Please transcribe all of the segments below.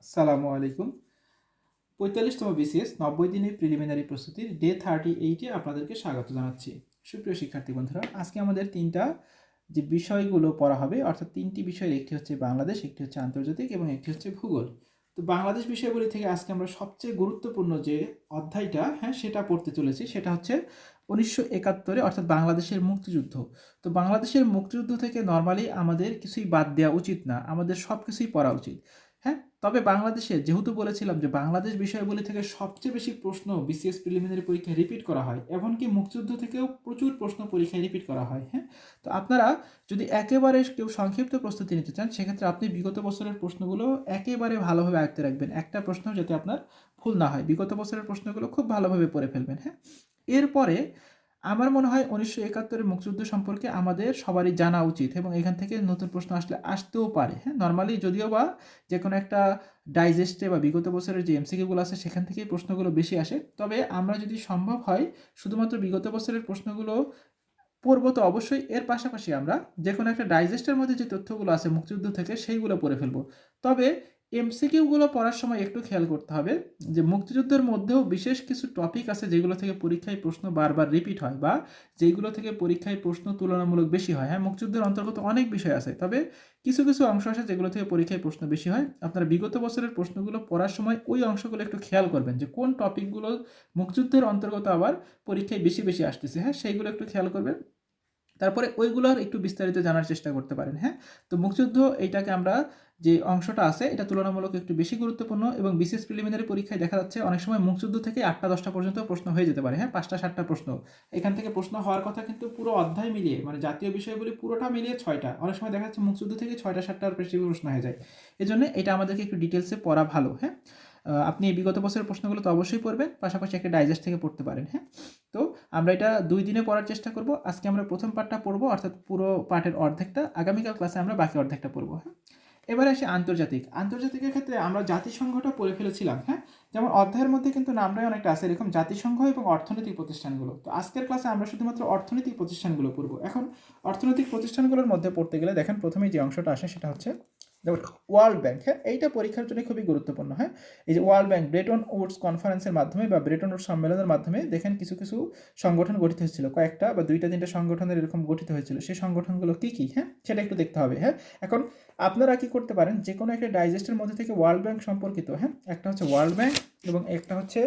আসসালামু আলাইকুম। ৪৫তম বিসিএস ৯০ দিনের প্রিলিমিনারি প্রস্তুতির ডে 38-এ আপনাদেরকে স্বাগত জানাচ্ছি। সুপ্রিয় শিক্ষার্থী বন্ধুরা, আজকে আমাদের তিনটা যে বিষয়গুলো পড়া হবে, অর্থাৎ তিনটি বিষয়ের একটি হচ্ছে বাংলাদেশ, একটি হচ্ছে আন্তর্জাতিক এবং একটি হচ্ছে ভূগোল। তো বাংলাদেশ বিষয়গুলি থেকে আজকে আমরা সবচেয়ে গুরুত্বপূর্ণ যে অধ্যায়টা সেটা পড়তে চলেছি, সেটা হচ্ছে 1971 অর্থাৎ বাংলাদেশের মুক্তিযুদ্ধ। তো বাংলাদেশের মুক্তিযুদ্ধ থেকে নর্মালি আমাদের কিছুই বাদ দেওয়া উচিত না, আমাদের সব কিছুই পড়া উচিত। হ্যাঁ, তবে বাংলাদেশে যেহেতু বলেছিলাম যে বাংলাদেশ বিষয়গুলি থেকে সবচেয়ে বেশি প্রশ্ন বিসিএস প্রিলিমিনারি পরীক্ষায় রিপিট করা হয়, এমনকি মুক্তিযুদ্ধ থেকেও প্রচুর প্রশ্ন পরীক্ষায় রিপিট করা হয়। হ্যাঁ, তো আপনারা যদি একেবারে কেউ সংক্ষিপ্ত প্রস্তুতি নিতে চান, সেক্ষেত্রে আপনি বিগত বছরের প্রশ্নগুলো একেবারে ভালোভাবে আয়ত্তে রাখবেন, একটা প্রশ্ন যাতে আপনার ভুল না হয়, বিগত বছরের প্রশ্নগুলো খুব ভালোভাবে পড়ে ফেলবেন। হ্যাঁ, এরপরে আমার মনে হয় 1971-এর মুক্তিযুদ্ধ সম্পর্কে আমাদের সবারই জানা উচিত এবং এখান থেকে নতুন প্রশ্ন আসতেও পারে। হ্যাঁ, নর্মালি যদিও বা যে কোনো একটা ডাইজেস্টে বা বিগত বছরের যে এমসিকিউগুলো আছে সেখান থেকেই প্রশ্নগুলো বেশি আসে, তবে আমরা যদি সম্ভব হয় শুধুমাত্র বিগত বছরের প্রশ্নগুলো পড়বো তো অবশ্যই, এর পাশাপাশি আমরা যে কোনো একটা ডাইজেস্টের মধ্যে যে তথ্যগুলো আছে মুক্তিযুদ্ধ থেকে সেইগুলো পড়ে ফেলবো। তবে এমসিকিউগুলো পড়ার সময় একটু খেয়াল করতে হবে যে মুক্তিযুদ্ধের মধ্যেও বিশেষ কিছু টপিক আছে যেগুলো থেকে পরীক্ষায় প্রশ্ন বারবার রিপিট হয় বা যেগুলো থেকে পরীক্ষায় প্রশ্ন তুলনামূলক বেশি হয়। হ্যাঁ, মুক্তিযুদ্ধের অন্তর্গত অনেক বিষয় আছে, তবে কিছু কিছু অংশ আছে যেগুলো থেকে পরীক্ষায় প্রশ্ন বেশি হয়। আপনারা বিগত বছরের প্রশ্নগুলো পড়ার সময় ওই অংশগুলো একটু খেয়াল করবেন যে কোন টপিকগুলো মুক্তিযুদ্ধের অন্তর্গত আবার পরীক্ষায় বেশি বেশি আসতেছে। হ্যাঁ, সেইগুলো একটু খেয়াল করবেন, তারপরে ওইগুলোর একটু বিস্তারিত জানার চেষ্টা করতে পারেন। হ্যাঁ, তো মুক্তিযুদ্ধ এইটাকে আমরা যে অংশটা আছে এটা তুলনামূলক একটু বেশি গুরুত্বপূর্ণ এবং বিসিএস প্রিলিমিনারি পরীক্ষায় দেখা যাচ্ছে অনেক সময় মুক্তিযুদ্ধ থেকে 8টা-10টা পর্যন্ত প্রশ্ন হয়ে যেতে পারে। হ্যাঁ, 5টা-7টা প্রশ্ন এখান থেকে প্রশ্ন হওয়ার কথা, কিন্তু পুরো অধ্যায় মিলিয়ে মানে জাতীয় বিষয়গুলি পুরোটা মিলিয়ে 6টা, অনেক সময় দেখা যাচ্ছে মুক্তিযুদ্ধ থেকে 6টা-7টার বেশি প্রশ্ন হয়ে যায়। এজন্য এটা আমাদেরকে একটু ডিটেলসে পড়া ভালো। হ্যাঁ, আপনি বিগত বছরের প্রশ্নগুলো তো অবশ্যই পড়বেন, পাশাপাশি একটা ডাইজেস্ট থেকে পড়তে পারেন। হ্যাঁ, তো আমরা এটা 2 দিনে পড়ার চেষ্টা করব। আজকে আমরা প্রথম পার্টটা পড়বো, অর্থাৎ পুরো পার্টের অর্ধেকটা। আগামীকাল ক্লাসে আমরা বাকি অর্ধেকটা পড়বো। হ্যাঁ, এবারে আসি আন্তর্জাতিকের ক্ষেত্রে আমরা জাতিসংঘটা পড়ে ফেলেছিলাম। হ্যাঁ, যেমন অধ্যায়ের মধ্যে কিন্তু নামটাই অনেকটা আছে এরকম, জাতিসংঘ এবং অর্থনৈতিক প্রতিষ্ঠানগুলো। তো আজকের ক্লাসে আমরা শুধুমাত্র অর্থনৈতিক প্রতিষ্ঠানগুলো পড়বো। এখন অর্থনৈতিক প্রতিষ্ঠানগুলোর মধ্যে পড়তে গেলে দেখেন প্রথমেই যে অংশটা আসে সেটা হচ্ছে যেমন ওয়ার্ল্ড ব্যাংক। হ্যাঁ, এইটা পরীক্ষার জন্য খুবই গুরুত্বপূর্ণ। হ্যাঁ, এই যে ওয়ার্ল্ড ব্যাংক ব্রেটন উডস কনফারেন্সের মাধ্যমে বা ব্রেটন উডস সম্মেলনের মাধ্যমে দেখেন কিছু কিছু সংগঠন গঠিত হয়েছিল, কয়েকটা বা 2টা-3টা সংগঠনের এরকম গঠিত হয়েছিল। সেই সংগঠনগুলো কী কী, হ্যাঁ সেটা একটু দেখতে হবে। হ্যাঁ, এখন আপনারা কি করতে পারেন, যে কোনো একটা ডাইজেস্টের মধ্যে থেকে ওয়ার্ল্ড ব্যাংক সম্পর্কিত, হ্যাঁ একটা হচ্ছে ওয়ার্ল্ড ব্যাংক এবং একটা হচ্ছে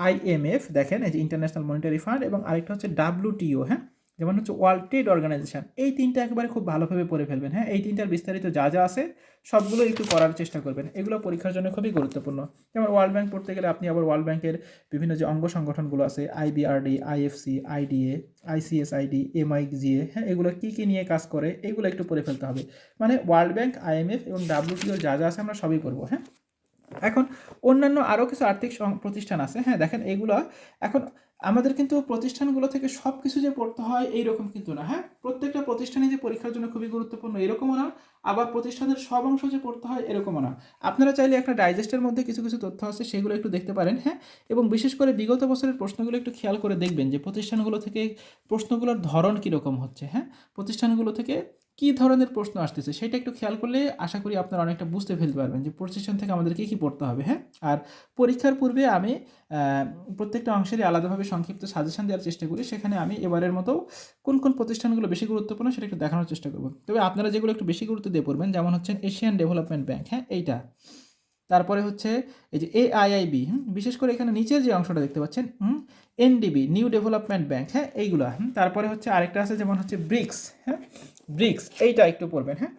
আইএমএফ, দেখেন এই যে ইন্টারন্যাশনাল মনিটারি ফান্ড, এবং আরেকটা হচ্ছে ডাব্লিউটিও। হ্যাঁ, যেমন হচ্ছে ওয়ার্ল্ড ট্রেড অর্গানাইজেশন। এই তিনটা একেবারে খুব ভালোভাবে পড়ে ফেলবেন। হ্যাঁ, এই তিনটার বিস্তারিত যা যা আছে সবগুলো একটু করার চেষ্টা করবেন, এগুলো পরীক্ষার জন্য খুবই গুরুত্বপূর্ণ। যেমন ওয়ার্ল্ড ব্যাংক পড়তে গেলে আপনি আবার ওয়ার্ল্ড ব্যাংকের বিভিন্ন যে অঙ্গ সংগঠনগুলো আছে, আইবিআরডি, আইএফসি, আইডিএ, আইসিএসআইডি, এমআইজিএ, হ্যাঁ এগুলো কী কী নিয়ে কাজ করে এগুলো একটু পড়ে ফেলতে হবে। মানে ওয়ার্ল্ড ব্যাংক, আইএমএফ এবং ডাব্লিউটিওর যা যা আছে আমরা সবই পড়বো। হ্যাঁ, এখন অন্যান্য আরও কিছু আর্থিক প্রতিষ্ঠান আছে। হ্যাঁ, দেখেন এইগুলো এখন আমাদের কিন্তু প্রতিষ্ঠানগুলো থেকে সব কিছু যে পড়তে হয় এইরকম কিন্তু না। হ্যাঁ, প্রত্যেকটা প্রতিষ্ঠানই যে পরীক্ষার জন্য খুবই গুরুত্বপূর্ণ এরকমও না, আবার প্রতিষ্ঠানের সব অংশ যে পড়তে হয় এরকমও না। আপনারা চাইলে একটা ডাইজেস্টের মধ্যে কিছু কিছু তথ্য আছে সেগুলো একটু দেখতে পারেন। হ্যাঁ, এবং বিশেষ করে বিগত বছরের প্রশ্নগুলো একটু খেয়াল করে দেখবেন যে প্রতিষ্ঠানগুলো থেকে প্রশ্নগুলোর ধরন কীরকম হচ্ছে। হ্যাঁ, প্রতিষ্ঠানগুলো থেকে কী ধরনের প্রশ্ন আসতেছে সেটা একটু খেয়াল করলে আশা করি আপনারা অনেকটা বুঝতে ফেলতে পারবেন যে প্রতিষ্ঠান থেকে আমাদের কী কী পড়তে হবে। হ্যাঁ, আর পরীক্ষার পূর্বে আমি প্রত্যেকটা অংশেরই আলাদাভাবে সংক্ষিপ্ত সাজেশন দেওয়ার চেষ্টা করি, সেখানে আমি এবারের মতো কোন কোন প্রতিষ্ঠানগুলো বেশি গুরুত্বপূর্ণ সেটা একটু দেখানোর চেষ্টা করব। তবে আপনারা যেগুলো একটু বেশি গুরুত্ব দিয়ে পড়বেন, যেমন হচ্ছে এশিয়ান ডেভেলপমেন্ট ব্যাংক। হ্যাঁ, এইটা, তারপরে হচ্ছে এই যে এআইআইবি, বিশেষ করে এখানে নিচের যে অংশটা দেখতে পাচ্ছেন, এনডিবি, নিউ ডেভেলপমেন্ট ব্যাংক। হ্যাঁ, এইগুলা। তারপরে হচ্ছে আরেকটা আছে যেমন হচ্ছে ব্রিক্স। হ্যাঁ, ব্রিক্স এইটা একটু পড়বেন। হ্যাঁ,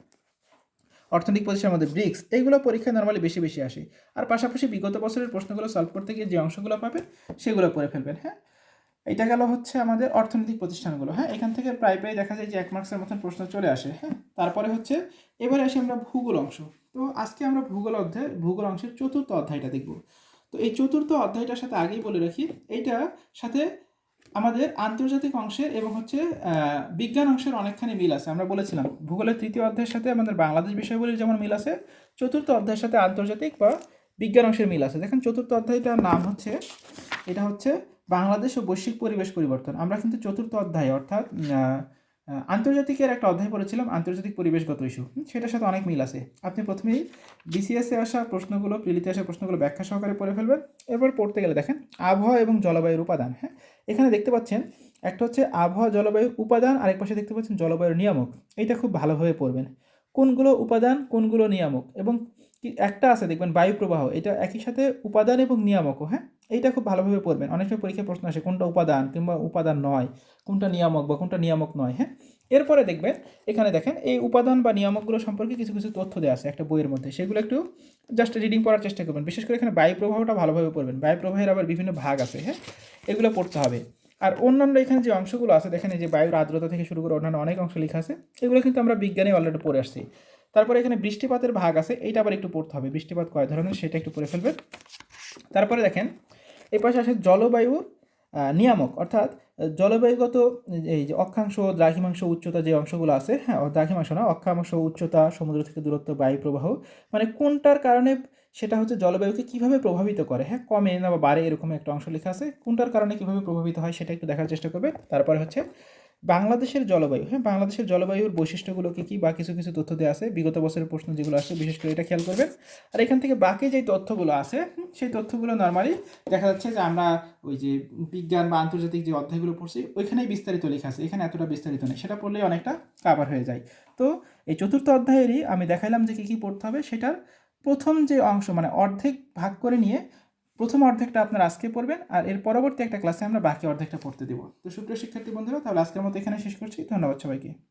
অর্থনৈতিক প্রতিষ্ঠানের মধ্যে ব্রিক্স, এইগুলো পরীক্ষায় নর্মালি বেশি বেশি আসে। আর পাশাপাশি বিগত বছরের প্রশ্নগুলো সলভ করতে গিয়ে যে অংশগুলো পাবেন সেগুলো পড়ে ফেলবেন। হ্যাঁ, এটা গেল হচ্ছে আমাদের অর্থনৈতিক প্রতিষ্ঠানগুলো। হ্যাঁ, এখান থেকে প্রায় প্রায় দেখা যায় যে 1 মার্কসের মতন প্রশ্ন চলে আসে। হ্যাঁ, তারপরে হচ্ছে এবারে আসি আমরা ভূগোল অংশ। তো আজকে আমরা ভূগোল অংশের 4র্থ অধ্যায়টা দেখব। তো এই 4র্থ অধ্যায়টার সাথে আগেই বলে রাখি, এইটার সাথে আমাদের আন্তর্জাতিক অংশের এবং হচ্ছে বিজ্ঞান অংশের অনেকখানি মিল আছে। আমরা বলেছিলাম ভূগোলের 3য় অধ্যায়ের সাথে আমাদের বাংলাদেশ বিষয়গুলির যেমন মিল আছে, 4র্থ অধ্যায়ের সাথে আন্তর্জাতিক বা বিজ্ঞান অংশের মিল আছে। দেখেন 4র্থ অধ্যায়টার নাম হচ্ছে, এটা হচ্ছে বাংলাদেশ ও বৈশ্বিক পরিবেশ পরিবর্তন। আমরা কিন্তু 4র্থ অধ্যায় অর্থাৎ আন্তর্জাতিকের একটা অধ্যায় পড়েছিলাম, আন্তর্জাতিক পরিবেশগত ইস্যু, সেটার সাথে অনেক মিল আছে। আপনি প্রথমেই বিসিএসে আসা প্রশ্নগুলো, প্রিলিতে আসা প্রশ্নগুলো ব্যাখ্যা সহকারে পড়ে ফেলবেন। এরপর পড়তে গেলে দেখেন আবহাওয়া এবং জলবায়ুর উপাদান। হ্যাঁ, এখানে দেখতে পাচ্ছেন একটা হচ্ছে আবহাওয়া জলবায়ুর উপাদান, আরেক পাশে দেখতে পাচ্ছেন জলবায়ুর নিয়ামক। এইটা খুব ভালোভাবে পড়বেন, কোনগুলো উপাদান কোনগুলো নিয়ামক। এবং কি একটা আছে দেখবেন বায়ু প্রবাহ, এটা একই সাথে উপাদান এবং নিয়ামকও। হ্যাঁ, এইটা খুব ভালোভাবে পড়বেন। অনেক সময় পরীক্ষায় প্রশ্ন আসে কোনটা উপাদান কিংবা উপাদান নয়, কোনটা নিয়ামক বা কোনটা নিয়ামক নয়। হ্যাঁ, এরপরে দেখবেন এখানে দেখেন এই উপাদান বা নিয়ামকগুলো সম্পর্কে কিছু কিছু তথ্য দেওয়া আছে একটা বইয়ের মধ্যে, সেগুলো একটু জাস্ট রিডিং পড়ার চেষ্টা করবেন। বিশেষ করে এখানে বায়ু প্রবাহটা ভালোভাবে পড়বেন, বায়ু প্রবাহের আবার বিভিন্ন ভাগ আছে। হ্যাঁ, এগুলো পড়তে হবে। আর অন্যান্য এখানে যে অংশগুলো আছে দেখেন, এই যে বায়ুর আর্দ্রতা থেকে শুরু করে অন্যান্য অনেক অংশ লেখা আছে, এগুলো কিন্তু আমরা বিজ্ঞানে অলরেডি পড়ে আসছি। তারপরে এখানে বৃষ্টিপাতের ভাগ আছে, এইটা আবার একটু পড়তে হবে, বৃষ্টিপাত কয় ধরনের সেটা একটু পড়ে ফেলবেন। তারপরে দেখেন এই পাশে আসে জলবায়ুর নিয়ামক, অর্থাৎ জলবায়ুগত এই যে অক্ষাংশ, দ্রাঘিমাংশ, উচ্চতা যে অংশগুলো আছে, হ্যাঁ দ্রাঘিমাংশ না, অক্ষাংশ, উচ্চতা, সমুদ্র থেকে দূরত্ব, বায়ু প্রবাহ, মানে কোনটার কারণে সেটা হচ্ছে জলবায়ুকে কীভাবে প্রভাবিত করে, হ্যাঁ কমে না বা বাড়ে, এরকম একটা অংশ লেখা আছে। কোনটার কারণে কীভাবে প্রভাবিত হয় সেটা একটু দেখার চেষ্টা করবে। তারপরে হচ্ছে বাংলাদেশের জলবায়ু, হ্যাঁ বাংলাদেশের জলবায়ুর বৈশিষ্ট্যগুলো কী কী বা কিছু কিছু তথ্য দেওয়া আছে, বিগত বছরের প্রশ্ন যেগুলো আসছে বিশেষ করে এটা খেয়াল করবেন। আর এখান থেকে বাকি যে তথ্যগুলো আছে সেই তথ্যগুলো নর্মালি দেখা যাচ্ছে যে আমরা ওই যে বিজ্ঞান বা আন্তর্জাতিক যে অধ্যায়গুলো পড়ছি ওইখানেই বিস্তারিত লেখা আছে, এখানে এতটা বিস্তারিত নেই, সেটা পড়লেই অনেকটা কাভার হয়ে যায়। তো এই চতুর্থ অধ্যায়েরই আমি দেখাইলাম যে কী কী পড়তে হবে, সেটার প্রথম যে অংশ মানে অর্ধেক ভাগ করে নিয়ে প্রথম অর্ধেকটা আপনার আজকে পড়বেন, আর এর পরবর্তী একটা ক্লাসে আমরা বাকি অর্ধেকটা পড়তে দেবো। তো সুপ্রিয় শিক্ষার্থী বন্ধুরা, তাহলে আজকের মতো এখানে শেষ করছি। ধন্যবাদ সবাইকে।